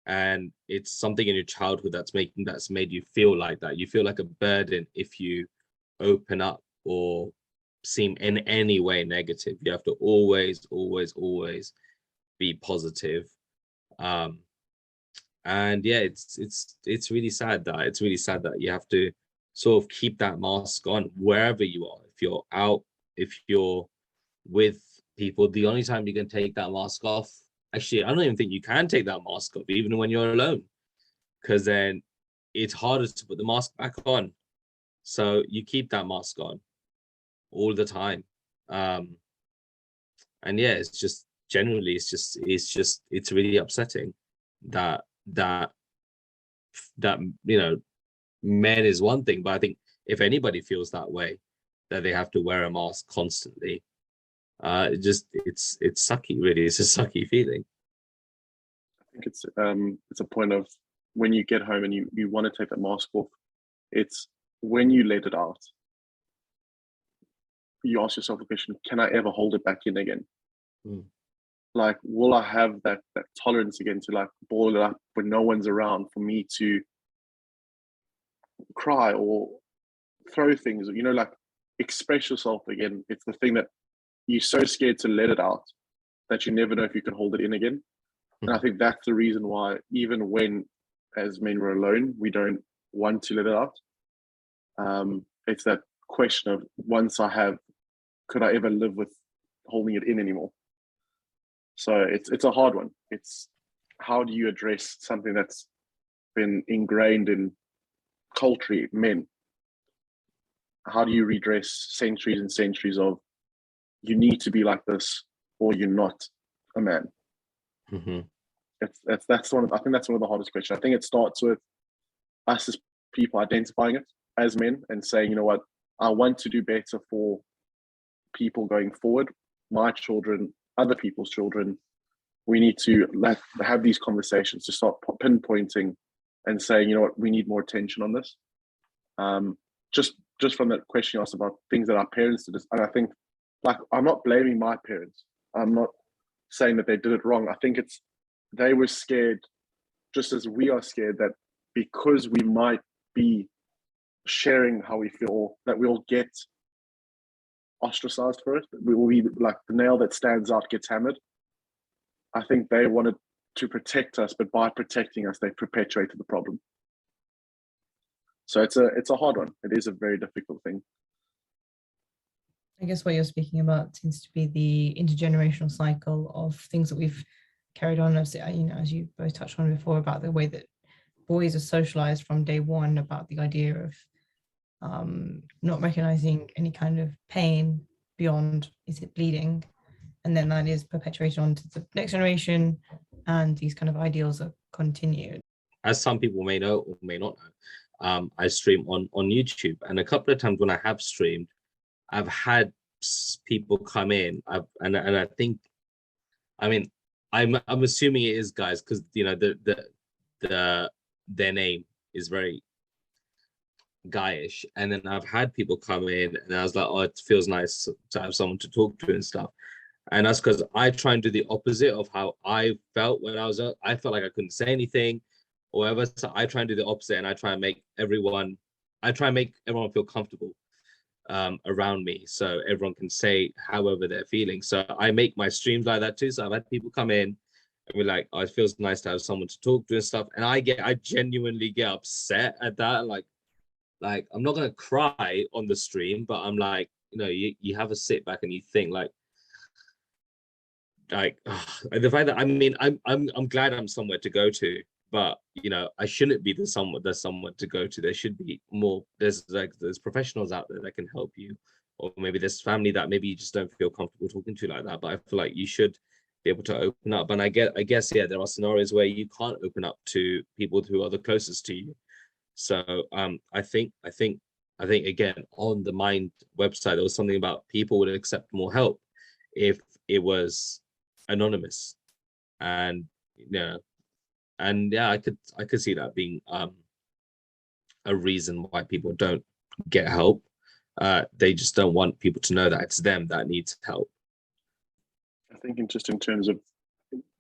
and it's something in your childhood that's made you feel like that. You feel like a burden if you open up or seem in any way negative. You have to always be positive. And yeah, it's really sad that you have to sort of keep that mask on wherever you are. If you're out, if you're with people, the only time you can take that mask off, actually, I don't even think you can take that mask off even when you're alone, because then it's harder to put the mask back on. So you keep that mask on all the time. And yeah, it's just generally, it's really upsetting that you know, men is one thing, but I think if anybody feels that way, that they have to wear a mask constantly, it's sucky, really. It's a sucky feeling. I think it's a point of when you get home and you want to take that mask off, it's when you let it out, you ask yourself the question, can I ever hold it back in again? Like, will I have that tolerance again to like ball it up when no one's around for me to cry or throw things, you know, like express yourself again? It's the thing that you're so scared to let it out that you never know if you can hold it in again. And I think that's the reason why even when as men we're alone, we don't want to let it out. It's that question of, once I have, could I ever live with holding it in anymore? So it's a hard one. It's how do you address something that's been ingrained in culture, men? How do you redress centuries and centuries of you need to be like this or you're not a man? Mm-hmm. That's one of, I think that's one of the hardest questions. I think it starts with us as people identifying it as men and saying, you know what, I want to do better for people going forward, my children, other people's children. We need to have these conversations to start pinpointing and saying, you know what, we need more attention on this. Just from that question you asked about things that our parents did, and I think, like, I'm not blaming my parents. I'm not saying that they did it wrong. I think they were scared, just as we are scared that because we might be sharing how we feel, that we'll get ostracized for it. We will be like the nail that stands out gets hammered. I think they wanted to protect us, but by protecting us, they perpetuated the problem. So it's a hard one. It is a very difficult thing. I guess what you're speaking about seems to be the intergenerational cycle of things that we've carried on. As you both touched on before, about the way that boys are socialized from day one, about the idea of not recognizing any kind of pain beyond, is it bleeding? And then that is perpetuated onto the next generation, and these kind of ideals are continued. As some people may know or may not know, I stream on YouTube, and a couple of times when I have streamed, I've had people come in, and I think, I mean, I'm assuming it is guys, because their name is very guyish, and then I've had people come in, and I was like, oh, it feels nice to have someone to talk to and stuff. And that's because I try and do the opposite of how I felt when I felt like I couldn't say anything or whatever. So I try and do the opposite, and I try and make everyone feel comfortable around me, so everyone can say however they're feeling. So I make my streams like that too. So I've had people come in and be like, oh, it feels nice to have someone to talk to and stuff. And I genuinely get upset at that. Like I'm not gonna cry on the stream, but I'm like, you have to sit back and you think like the fact that, I mean, I'm glad I'm somewhere to go to, but I shouldn't be the someone to go to. There should be more. There's professionals out there that can help you, or maybe there's family that maybe you just don't feel comfortable talking to like that. But I feel like you should be able to open up. And I guess yeah, there are scenarios where you can't open up to people who are the closest to you. So I think again, on the Mind website, there was something about people would accept more help if it was anonymous, and I could see that being a reason why people don't get help. They just don't want people to know that it's them that needs help. I think in terms of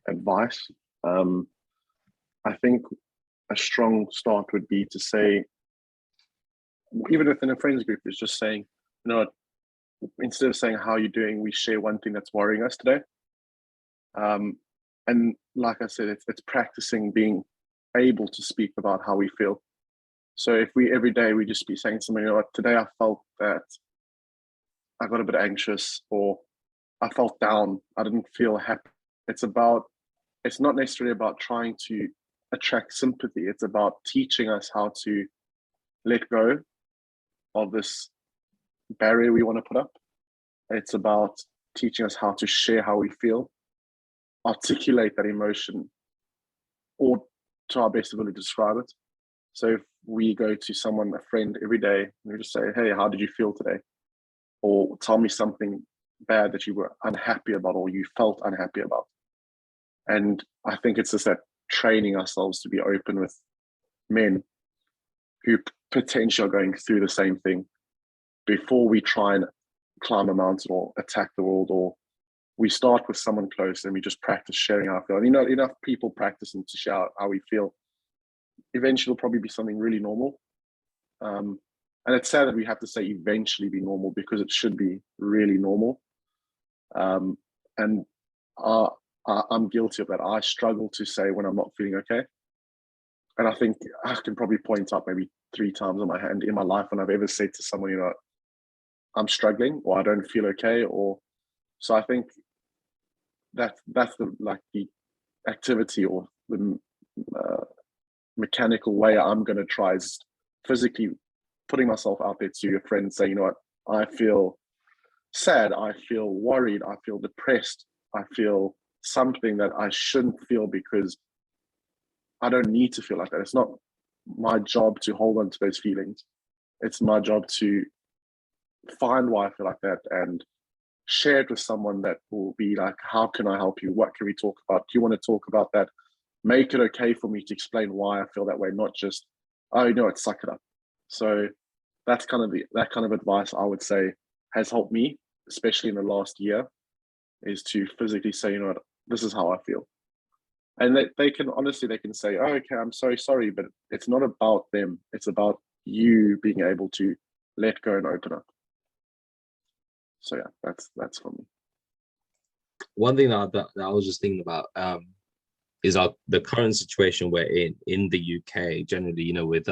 advice, I think a strong start would be to say, even within a friends group, is just saying, instead of saying how you're doing, we share one thing that's worrying us today. And like I said, it's practicing being able to speak about how we feel. So if every day we just be saying something, today I felt that I got a bit anxious, or I felt down, I didn't feel happy. It's not necessarily about trying to attract sympathy. It's about teaching us how to let go of this barrier we want to put up. It's about teaching us how to share how we feel, articulate that emotion, or to our best ability to describe it. So if we go to someone, a friend, every day, and we just say, hey, how did you feel today? Or tell me something bad that you were unhappy about, or you felt unhappy about. And I think it's just that training ourselves to be open with men who potentially are going through the same thing before we try and climb a mountain or attack the world, or we start with someone close and we just practice sharing how I feel. And enough people practicing to share how we feel, eventually it'll probably be something really normal. And it's sad that we have to say eventually be normal, because it should be really normal. And I'm guilty of that. I struggle to say when I'm not feeling okay. And I think I can probably point up maybe 3 times on my hand in my life when I've ever said to someone, I'm struggling, or I don't feel okay. So I think that's the activity or the mechanical way I'm going to try is physically putting myself out there to your friend and say, you know what, I feel sad, I feel worried, I feel depressed, I feel something that I shouldn't feel because I don't need to feel like that. It's not my job to hold on to those feelings. It's my job to find why I feel like that and share it with someone that will be like, how can I help you? What can we talk about? Do you want to talk about that? Make it okay for me to explain why I feel that way, not just, oh, you know what, suck it up. So that's kind of that kind of advice I would say has helped me, especially in the last year, is to physically say, you know what, this is how I feel. And they can honestly, they can say, oh, okay, I'm so sorry, but it's not about them. It's about you being able to let go and open up. So yeah, that's for me. One thing that I was just thinking about is the current situation we're in the UK generally, you know, with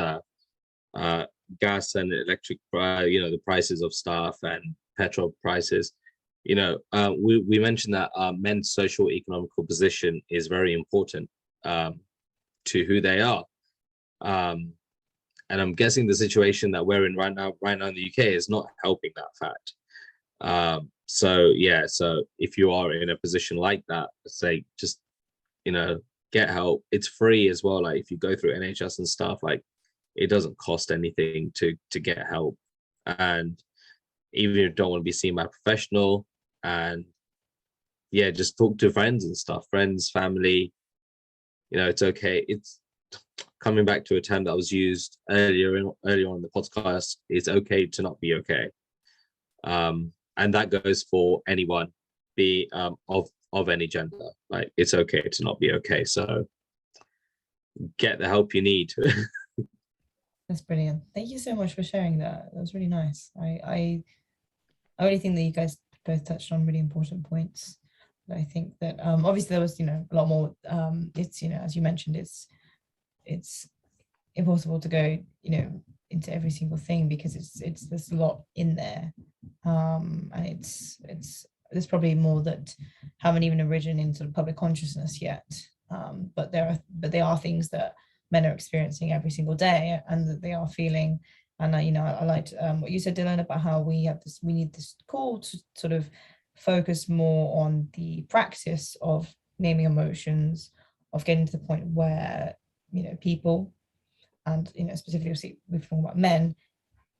gas and electric, the prices of stuff and petrol prices. You know, we mentioned that men's social economical position is very important to who they are. And I'm guessing the situation that we're in right now in the UK is not helping that fact. So if you are in a position like that, say just, you know, get help. It's free as well. Like if you go through NHS and stuff, like it doesn't cost anything to get help. And even if you don't want to be seen by a professional, and yeah, just talk to friends and stuff, friends, family, you know, it's okay. It's coming back to a term that was used earlier on in the podcast. It's okay to not be okay. And that goes for anyone, be of any gender. Like it's okay to not be okay. So get the help you need. That's brilliant. Thank you so much for sharing that. That was really nice. I really think that you guys both touched on really important points. I think that obviously there was, you know, a lot more. It's, you know, as you mentioned, it's impossible to go, you know, into every single thing because it's there's a lot in there, and it's there's probably more that haven't even arisen in sort of public consciousness yet. But they are things that men are experiencing every single day and that they are feeling. And you know, I liked what you said, Dylan, about how we need this call to sort of focus more on the practice of naming emotions, of getting to the point where, you know, people, and, you know, specifically we're talking about men,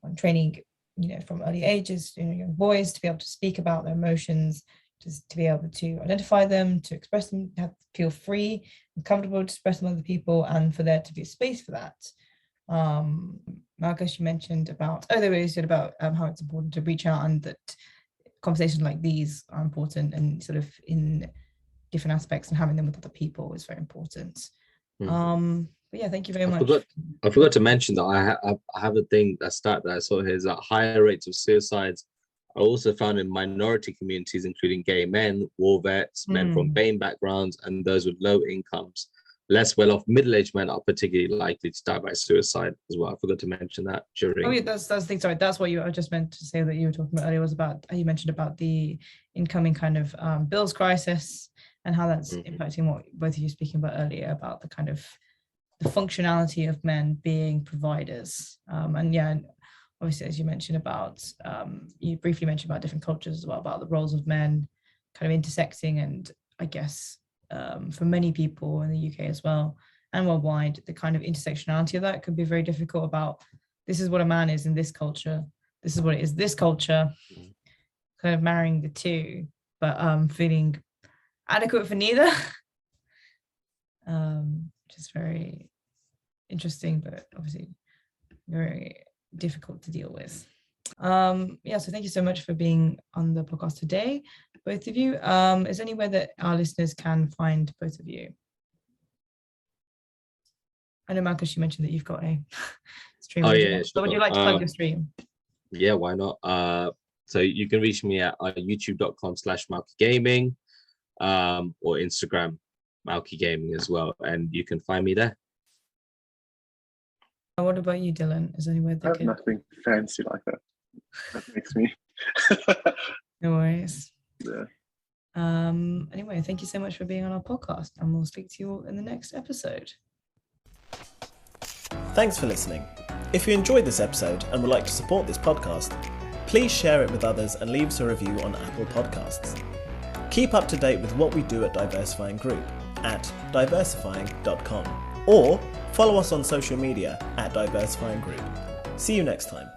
on training, you know, from early ages, you know, young boys to be able to speak about their emotions, just to be able to identify them, to express them, feel free and comfortable to express them to other people, and for there to be a space for that. Malkesh, you mentioned about, you said about how it's important to reach out, and that conversations like these are important, and sort of in different aspects, and having them with other people is very important. But yeah, thank you very much. I forgot to mention that I have a thing that I saw here is that higher rates of suicides are also found in minority communities, including gay men, war vets, men from BAME backgrounds, and those with low incomes. Less well-off middle-aged men are particularly likely to die by suicide as well. I forgot to mention that during. Oh yeah, that's the thing. Sorry, that's what I just meant to say that you were talking about earlier, was about you mentioned about the incoming kind of bills crisis and how that's impacting what both of you speaking about earlier about the kind of the functionality of men being providers. And yeah, obviously, as you mentioned about, you briefly mentioned about different cultures as well, about the roles of men kind of intersecting, and I guess for many people in the UK as well and worldwide, the kind of intersectionality of that could be very difficult. About this is what a man is in this culture, this is what it is this culture, kind of marrying the two, but feeling adequate for neither. Which is very interesting, but obviously very difficult to deal with. Yeah, so thank you so much for being on the podcast today, both of you. Is there anywhere that our listeners can find both of you? I know, Malkesh, you mentioned that you've got a stream. Oh yeah, so would you like to plug your stream? Yeah, why not? So you can reach me at youtube.com/malkegaming, or Instagram malkegaming as well, and you can find me there. What about you, Dylan? Is there anywhere that I have nothing fancy like that. That makes me. No worries. Yeah. Anyway, thank you so much for being on our podcast, and we'll speak to you all in the next episode. Thanks for listening. If you enjoyed this episode and would like to support this podcast, please share it with others and leave us a review on Apple Podcasts. Keep up to date with what we do at Diversifying Group at diversifying.com, or follow us on social media at Diversifying Group. See you next time.